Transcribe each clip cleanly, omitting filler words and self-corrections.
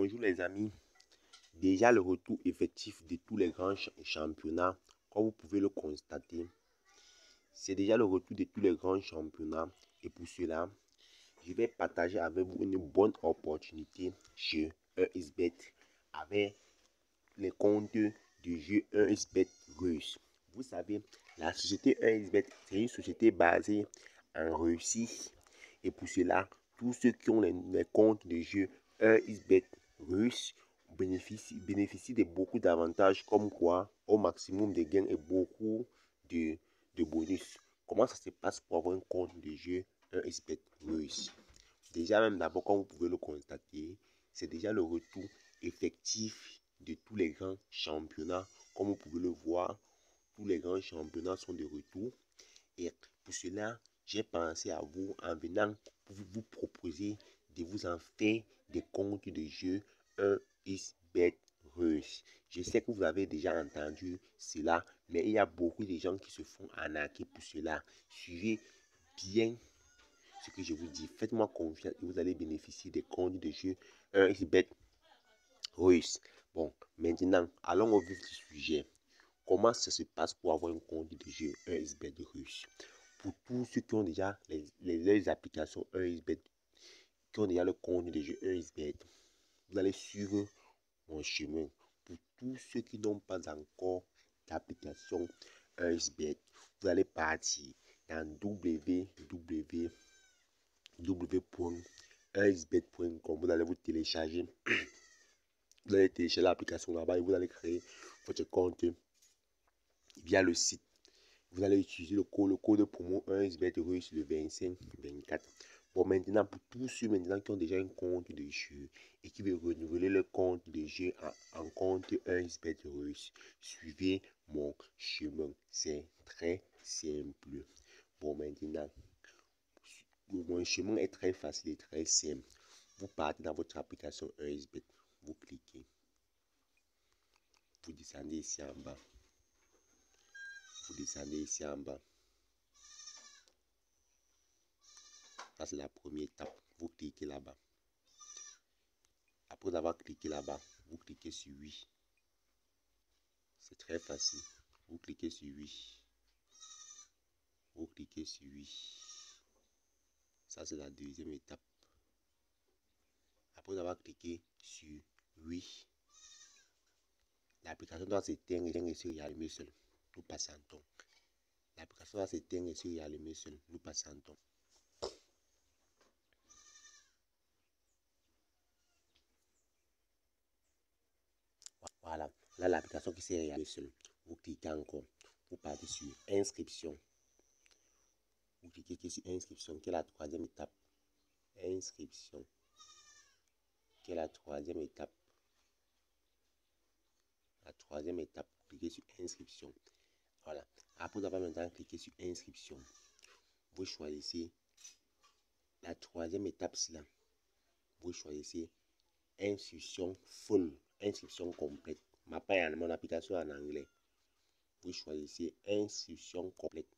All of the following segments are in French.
Bonjour les amis, déjà le retour effectif de tous les grands championnats, comme vous pouvez le constater, c'est déjà le retour de tous les grands championnats et pour cela, je vais partager avec vous une bonne opportunité sur 1xBet avec les comptes du jeu 1xBet russe. Vous savez, la société 1xBet, c'est une société basée en Russie et pour cela, tous ceux qui ont les comptes de jeu 1xBet russe bénéficient de beaucoup d'avantages comme quoi au maximum de gains et beaucoup de bonus. Comment ça se passe pour avoir un compte de jeu 1xBet russe? Déjà même d'abord, comme vous pouvez le constater, c'est déjà le retour effectif de tous les grands championnats. Comme vous pouvez le voir, tous les grands championnats sont de retour. Et pour cela, j'ai pensé à vous en venant pour vous proposer de vous en faire des comptes de jeu 1xBet russe. Je sais que vous avez déjà entendu cela, mais il y a beaucoup de gens qui se font arnaquer pour cela. Suivez bien ce que je vous dis. Faites-moi confiance et vous allez bénéficier des comptes de jeu 1xBet russe. Bon, maintenant, allons au vif du sujet. Comment ça se passe pour avoir un compte de jeu 1xBet russe? Pour tous ceux qui ont déjà les applications 1xBet, qui ont déjà le compte de jeu 1xBet, vous allez suivre mon chemin. Pour tous ceux qui n'ont pas encore d'application 1xBet, vous allez partir dans www.1xbet.com. Vous allez vous télécharger. Vous allez télécharger l'application là-bas et vous allez créer votre compte via le site. Vous allez utiliser le code promo 1xBet russe le 25-24. Bon, maintenant, pour tous ceux maintenant qui ont déjà un compte de jeu et qui veulent renouveler le compte de jeu en compte 1xBet russe, suivez mon chemin. C'est très simple. Bon, maintenant, mon chemin est très facile et très simple. Vous partez dans votre application 1xBet. Vous cliquez. Vous descendez ici en bas. Vous descendez ici en bas. Ça, c'est la première étape. Vous cliquez là-bas. Après avoir cliqué là-bas, vous cliquez sur oui. C'est très facile. Vous cliquez sur oui. Vous cliquez sur oui. Ça, c'est la deuxième étape. Après avoir cliqué sur oui, l'application doit s'éteindre et se rallumer seul. Nous patientons. L'application doit s'éteindre et se rallumer seul. Nous patientons. Voilà, là l'application qui s'est réalisée seule. Vous cliquez encore, vous partez sur inscription. Vous cliquez sur inscription, qui est la troisième étape. Inscription, qui est la troisième étape. La troisième étape, vous cliquez sur inscription. Voilà, après avoir maintenant cliqué sur inscription, vous choisissez la troisième étape, là. Vous choisissez inscription full, inscription complète. Mon application en anglais. Vous choisissez inscription complète.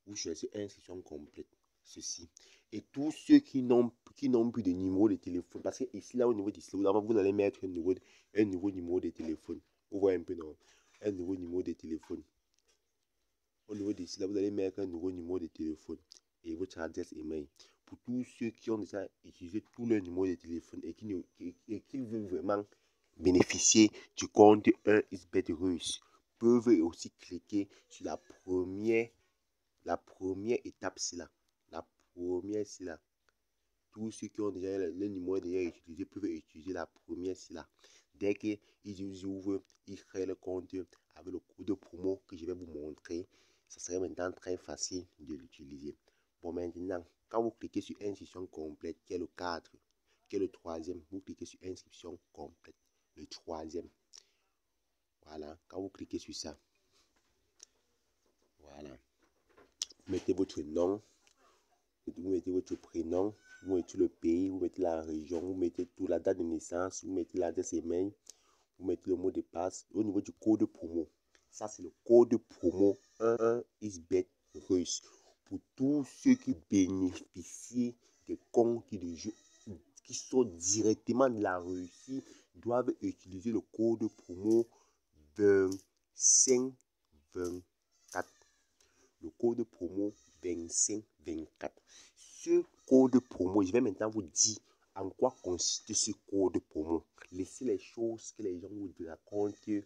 Vous choisissez inscription complète. Ceci. Et tous ceux qui n'ont plus de numéro de téléphone, parce que ici, là, au niveau du slogan, vous allez mettre un nouveau numéro de téléphone. Vous voyez un peu, non? Un nouveau numéro de téléphone. Au niveau d'ici, là, vous allez mettre un nouveau numéro de téléphone et votre adresse email. Pour tous ceux qui ont déjà utilisé tous leurs numéros de téléphone et qui veulent vraiment bénéficier du compte 1xBet russe, peuvent aussi cliquer sur la première étape, c'est là. La première, c'est là. Tous ceux qui ont déjà le numéro déjà utilisé peuvent utiliser la première, c'est là. Dès qu'ils ouvrent, ils créent le compte avec le code promo que je vais vous montrer. Ça serait maintenant très facile de l'utiliser. Bon, maintenant, quand vous cliquez sur inscription complète, qui est le 4, qui est le troisième, vous cliquez sur inscription complète, le troisième. Voilà, quand vous cliquez sur ça, voilà. Vous mettez votre nom, vous mettez votre prénom, vous mettez le pays, vous mettez la région, vous mettez toute la date de naissance, vous mettez l'adresse email, vous mettez le mot de passe au niveau du code promo. Ça, c'est le code promo 1xBet russe. Pour tous ceux qui bénéficient des comptes de jeu, qui sortent directement de la Russie doivent utiliser le code promo 2524. Le code promo 2524. Ce code promo, je vais maintenant vous dire en quoi consiste ce code promo. Laissez les choses que les gens vous racontent de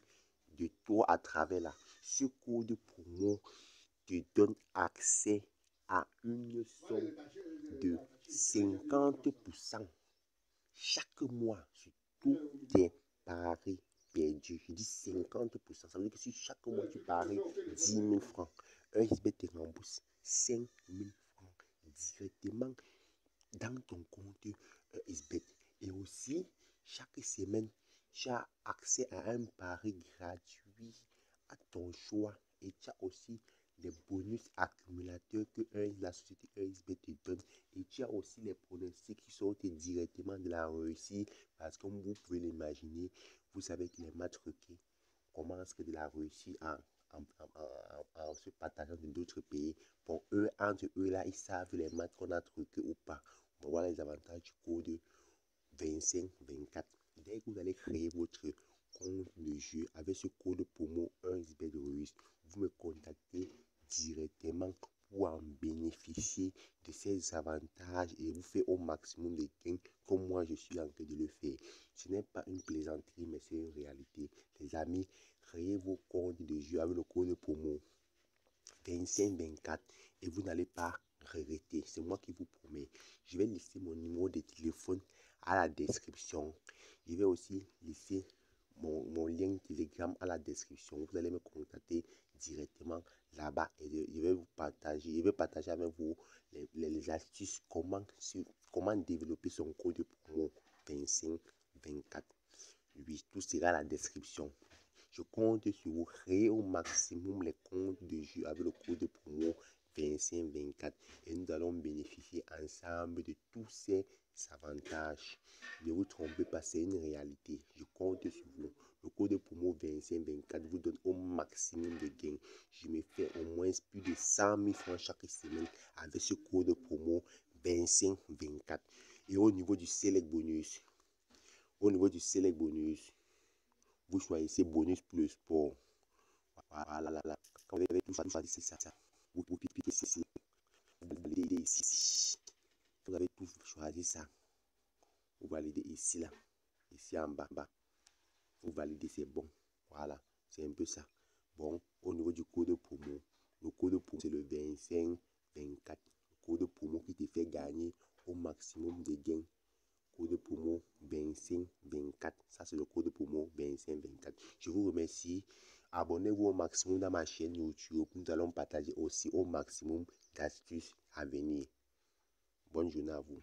toi à travers là. Ce code promo te donne accès à une somme de 50% chaque mois sur tous tes paris perdus. Je dis 50%. Ça veut dire que si chaque mois tu paries 10 000 francs, un XBet te rembourse 5 000 francs directement dans ton compte XBet. Et aussi, chaque semaine, tu as accès à un pari gratuit à ton choix. Et tu as aussi les bonus accumulateurs que la société XBet te donne. Et tu as aussi les pronostics qui sortent directement de la Russie. Parce que comme vous pouvez l'imaginer, vous savez que les matchs truqués commencent de la Russie en se partageant de d'autres pays. Pour eux, entre eux là, ils savent les matchs qu'on a truqués ou pas. Voilà les avantages du code 2524. Dès que vous allez créer votre compte de jeu avec ce code promo 1xBet Russe, vous me contactez directement pour en bénéficier de ces avantages et vous faire au maximum de gains comme moi je suis en train de le faire. Ce n'est pas une plaisanterie mais c'est une réalité. Les amis, créez vos comptes de jeu avec le code promo 2524 et vous n'allez pas regretter. C'est moi qui vous promets. Je vais laisser mon numéro de téléphone à la description. Je vais aussi laisser mon lien Telegram à la description. Vous allez me contacter directement là-bas et je vais partager avec vous les astuces comment développer son code promo 2524. Oui, tout sera à la description. Je compte sur vous, créer au maximum les comptes de jeu avec le code promo 2524 et nous allons bénéficier ensemble de tous ces avantages. Ne vous trompez pas, c'est une réalité. Je compte sur vous. Le code promo 2524 vous donne au maximum de gains. Je me fais au moins plus de 100 000 francs chaque semaine avec ce code promo 2524. Et au niveau du Select Bonus, vous choisissez bonus pour le sport. Voilà, quand vous avez tout choisi, c'est ça. Vous cliquez ici, vous validez ici. Vous avez tout choisi ça. Vous validez ici, là. Ici en bas. Vous validez, c'est bon. Voilà, c'est un peu ça. Bon, au niveau du code promo, le code promo, c'est le 2524. Le code promo qui te fait gagner au maximum de gains. Code promo 2524. Ça, c'est le code promo 2524. Je vous remercie. Abonnez-vous au maximum dans ma chaîne YouTube. Nous allons partager aussi au maximum d'astuces à venir. Bonne journée à vous.